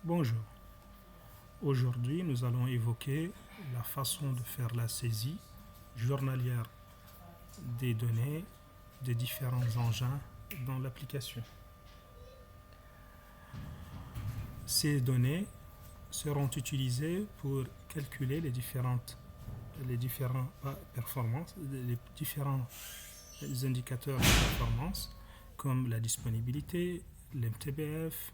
Bonjour, aujourd'hui nous allons évoquer la façon de faire la saisie journalière des données des différents engins dans l'application. Ces données seront utilisées pour calculer les différentes performances, les différents indicateurs de performance comme la disponibilité, l'MTBF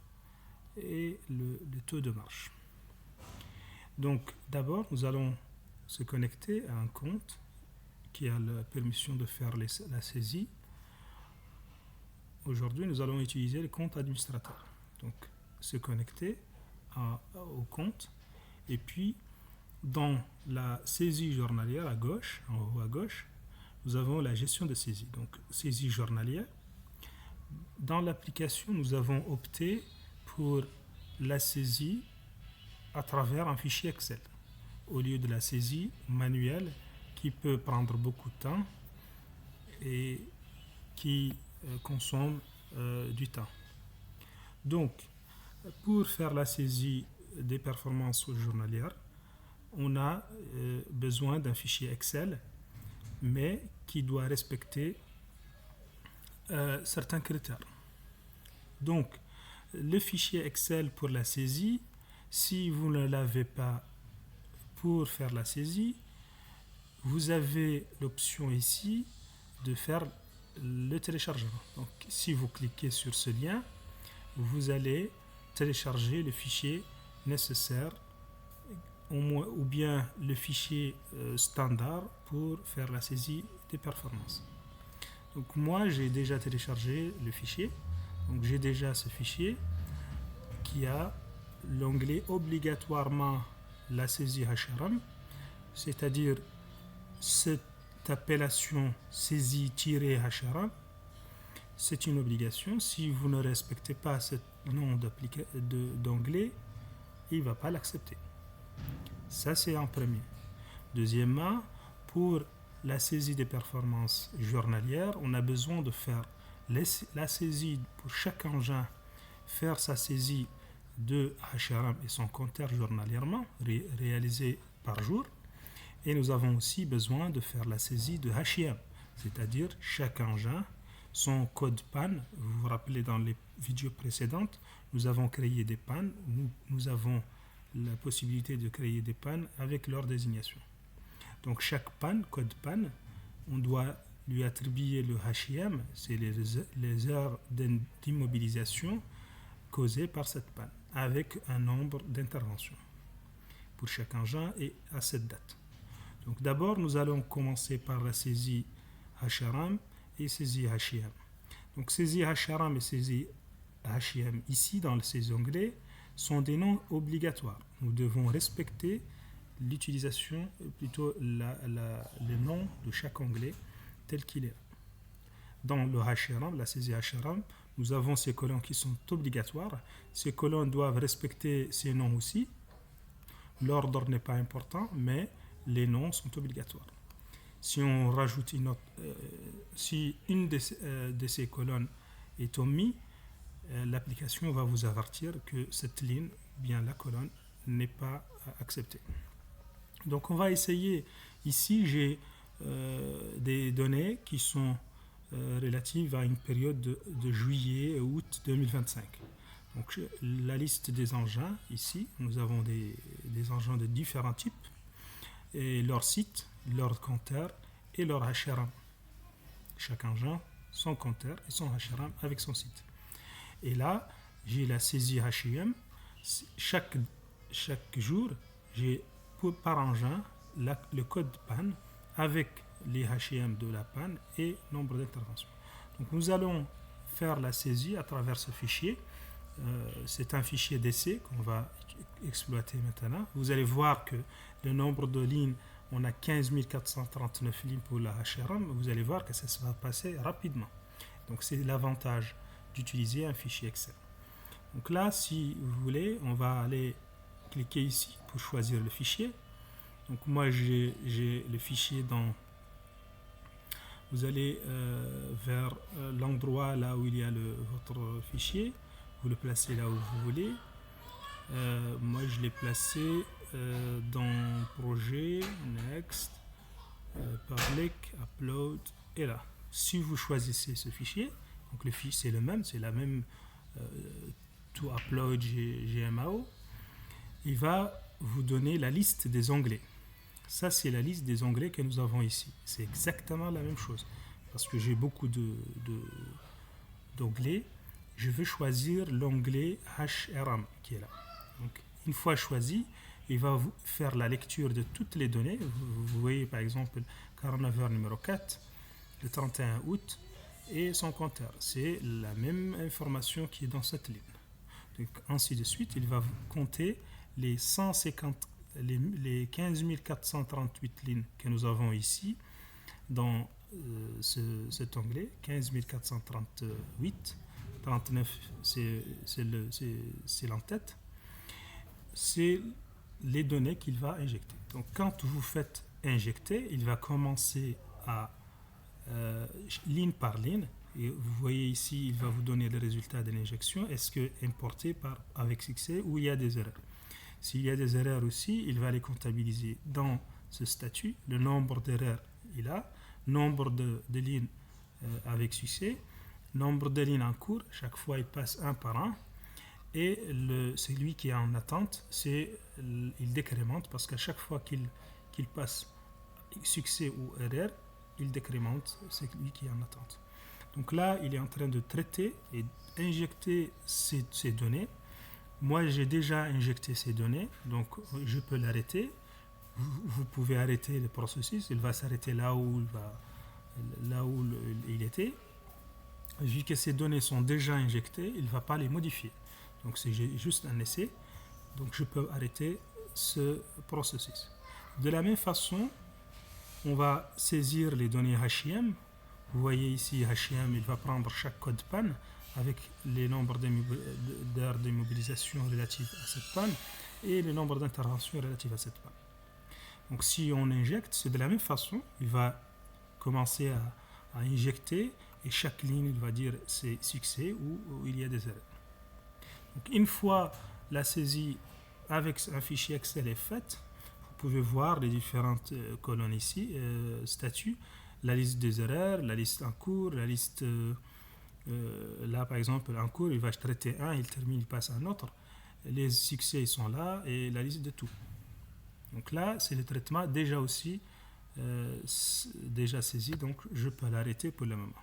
et le taux de marche. Donc d'abord nous allons se connecter à un compte qui a la permission de faire la saisie. Aujourd'hui nous allons utiliser le compte administrateur. Donc se connecter au compte et puis dans la saisie journalière à gauche, en haut à gauche, nous avons la gestion de saisie. Donc saisie journalière. Dans l'application, nous avons opté pour la saisie à travers un fichier Excel au lieu de la saisie manuelle qui peut prendre beaucoup de temps et qui consomme du temps. Donc, pour faire la saisie des performances journalières, on a besoin d'un fichier Excel, mais qui doit respecter certains critères. Donc, le fichier Excel pour la saisie, si vous ne l'avez pas pour faire la saisie, vous avez l'option ici de faire le téléchargement. Donc, si vous cliquez sur ce lien, vous allez télécharger le fichier nécessaire ou bien le fichier standard pour faire la saisie des performances. Donc moi j'ai déjà téléchargé le fichier, donc j'ai déjà ce fichier qui a l'onglet obligatoirement la saisie HRM, c'est-à-dire cette appellation saisie-HRM, c'est une obligation. Si vous ne respectez pas ce nom d'onglet, il ne va pas l'accepter. Ça, c'est en premier. Deuxièmement, pour la saisie des performances journalières, on a besoin de faire la saisie pour chaque engin, faire sa saisie de HRM et son compteur journalièrement, réalisé par jour. Et nous avons aussi besoin de faire la saisie de HIM, c'est-à-dire chaque engin, son code PAN. Vous vous rappelez dans les vidéos précédentes, nous avons créé des PAN, nous avons la possibilité de créer des PAN avec leur désignation. Donc chaque PAN, code PAN, on doit lui attribuer le HIM, c'est les heures d'immobilisation causées par cette PAN, avec un nombre d'interventions pour chaque engin et à cette date. Donc d'abord, nous allons commencer par la saisie HRM et saisie HIM. Donc saisie HRM et saisie HIM ici dans ces onglets sont des noms obligatoires. Nous devons respecter l'utilisation, plutôt le nom de chaque onglet tel qu'il est. Dans le HRM, la saisie HRM, nous avons ces colonnes qui sont obligatoires. Ces colonnes doivent respecter ces noms aussi. L'ordre n'est pas important, mais les noms sont obligatoires. Si on rajoute si une de ces colonnes est omise, l'application va vous avertir que cette ligne, bien la colonne, n'est pas acceptée. Donc on va essayer, ici j'ai des données qui sont relatives à une période de juillet à août 2025. Donc la liste des engins, ici, nous avons des engins de différents types, et leur site, leur compteur et leur HRM. Chaque engin, son compteur et son HRM avec son site. Et là, j'ai la saisie HIM. Chaque jour, j'ai par engin le code PAN avec les HIM de la PAN et nombre d'interventions. Donc nous allons faire la saisie à travers ce fichier. C'est un fichier d'essai qu'on va exploiter maintenant. Vous allez voir que le nombre de lignes, on a 15 439 lignes pour la HRM. Vous allez voir que ça va passer rapidement. Donc c'est l'avantage d'utiliser un fichier Excel. Donc là, si vous voulez, on va aller cliquer ici pour choisir le fichier. Donc moi j'ai le fichier dans... Vous allez vers l'endroit là où il y a votre fichier. Vous le placez là où vous voulez. Moi, je l'ai placé dans projet, next, public, upload, et là. Si vous choisissez ce fichier, donc le fichier c'est le même, c'est la même to upload GMAO, il va vous donner la liste des onglets. Ça, c'est la liste des onglets que nous avons ici. C'est exactement la même chose. Parce que j'ai beaucoup d'onglets. Je veux choisir l'onglet HRM qui est là. Donc, une fois choisi, il va vous faire la lecture de toutes les données. Vous voyez par exemple coronavirus numéro 4, le 31 août, et son compteur. C'est la même information qui est dans cette ligne. Donc, ainsi de suite, il va vous compter les 15 438 lignes que nous avons ici dans cet onglet. 15 438, 39 c'est l'entête. C'est les données qu'il va injecter. Donc quand vous faites injecter, il va commencer à ligne par ligne. Et vous voyez ici, il va vous donner le résultat de l'injection. Est-ce que importé avec succès ou il y a des erreurs? S'il y a des erreurs aussi, il va les comptabiliser dans ce statut. Le nombre d'erreurs, il a. Nombre de lignes avec succès. Nombre de lignes en cours. Chaque fois, il passe un par un. Et celui qui est en attente, il décrémente parce qu'à chaque fois qu'il passe succès ou erreur, il décrémente celui qui est en attente. Donc là, il est en train de traiter et injecter ces données. Moi, j'ai déjà injecté ces données, donc je peux l'arrêter. Vous pouvez arrêter le processus, il va s'arrêter là où il était. Vu que ces données sont déjà injectées, il ne va pas les modifier. Donc c'est juste un essai, donc je peux arrêter ce processus. De la même façon, on va saisir les données HIM. Vous voyez ici HIM, il va prendre chaque code panne avec les nombres d'heures d'immobilisation relatives à cette panne et le nombre d'interventions relatives à cette panne. Donc si on injecte, c'est de la même façon, il va commencer à injecter et chaque ligne, il va dire c'est succès ou il y a des erreurs. Donc une fois la saisie avec un fichier Excel est faite, vous pouvez voir les différentes colonnes ici, statuts, la liste des erreurs, la liste en cours, la liste là par exemple en cours il va traiter un, il termine, il passe à un autre, les succès ils sont là et la liste de tout. Donc là c'est le traitement déjà aussi déjà saisi, donc je peux l'arrêter pour le moment.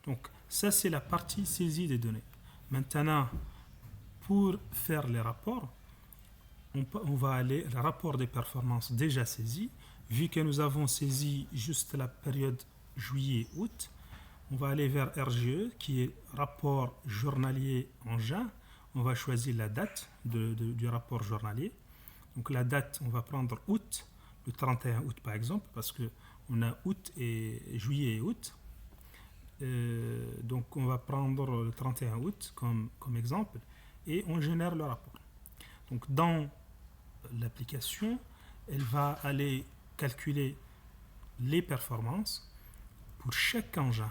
Donc ça c'est la partie saisie des données. Maintenant pour faire les rapports, on va aller le rapport des performances déjà saisi. Vu que nous avons saisi juste la période juillet-août, on va aller vers RGE qui est rapport journalier en juin. On va choisir la date du rapport journalier. Donc la date, on va prendre août, le 31 août par exemple, parce qu'on a août et juillet et août. Donc on va prendre le 31 août comme exemple et on génère le rapport. Donc dans l'application, elle va aller calculer les performances pour chaque engin,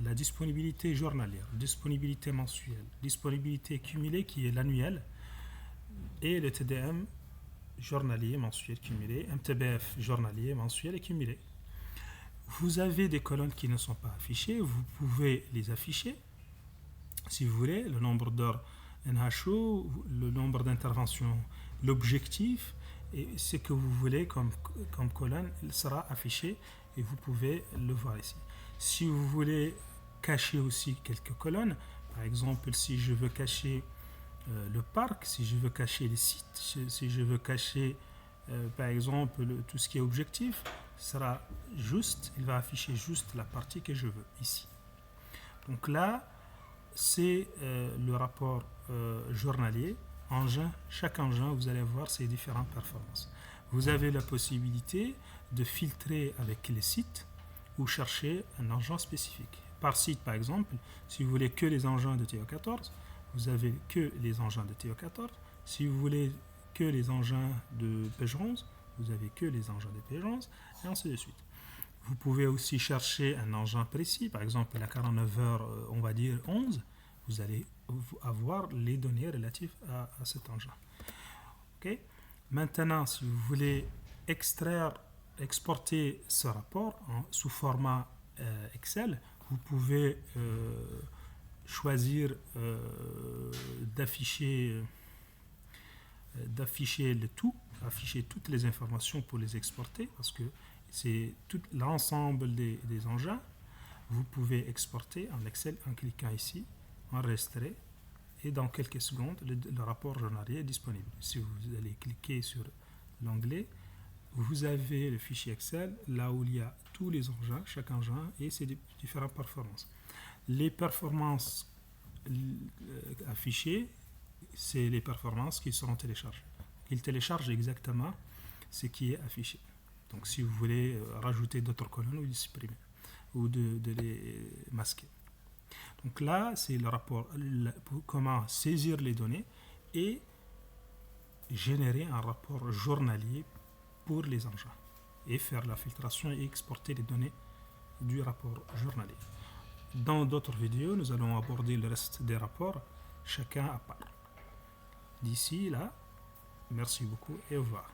la disponibilité journalière, disponibilité mensuelle, disponibilité cumulée qui est l'annuel et le TDM journalier, mensuel, cumulé, MTBF journalier, mensuel et cumulé. Vous avez des colonnes qui ne sont pas affichées, vous pouvez les afficher si vous voulez, le nombre d'heures NHO, le nombre d'interventions, l'objectif et ce que vous voulez comme colonne, il sera affiché et vous pouvez le voir ici. Si vous voulez cacher aussi quelques colonnes, par exemple si je veux cacher le parc, si je veux cacher les sites, si je veux cacher par exemple tout ce qui est objectif, sera juste, il va afficher juste la partie que je veux ici. Donc là, c'est le rapport journalier. Engin, chaque engin, vous allez voir ses différentes performances. Vous avez la possibilité de filtrer avec les sites ou chercher un engin spécifique. Par site, par exemple, si vous voulez que les engins de TO14, vous avez que les engins de TO14. Si vous voulez que les engins de Page11, vous avez que les engins de Page11, et ainsi de suite. Vous pouvez aussi chercher un engin précis, par exemple la 49 heures, on va dire 11, vous allez avoir les données relatives à cet engin. Okay. Maintenant, si vous voulez exporter ce rapport sous format Excel, vous pouvez choisir d'afficher le tout, afficher toutes les informations pour les exporter, parce que c'est tout l'ensemble des engins. Vous pouvez exporter en Excel en cliquant ici, enregistrer, et dans quelques secondes, le rapport journalier est disponible. Si vous allez cliquer sur l'onglet, vous avez le fichier Excel, là où il y a tous les engins, chaque engin, et ses différentes performances. Les performances affichées, c'est les performances qui seront téléchargées. Il télécharge exactement ce qui est affiché. Donc si vous voulez rajouter d'autres colonnes ou les supprimer, ou de les masquer. Donc là, c'est le rapport, comment saisir les données et générer un rapport journalier pour les engins et faire la filtration et exporter les données du rapport journalier. Dans d'autres vidéos, nous allons aborder le reste des rapports, chacun à part. D'ici là, merci beaucoup et au revoir.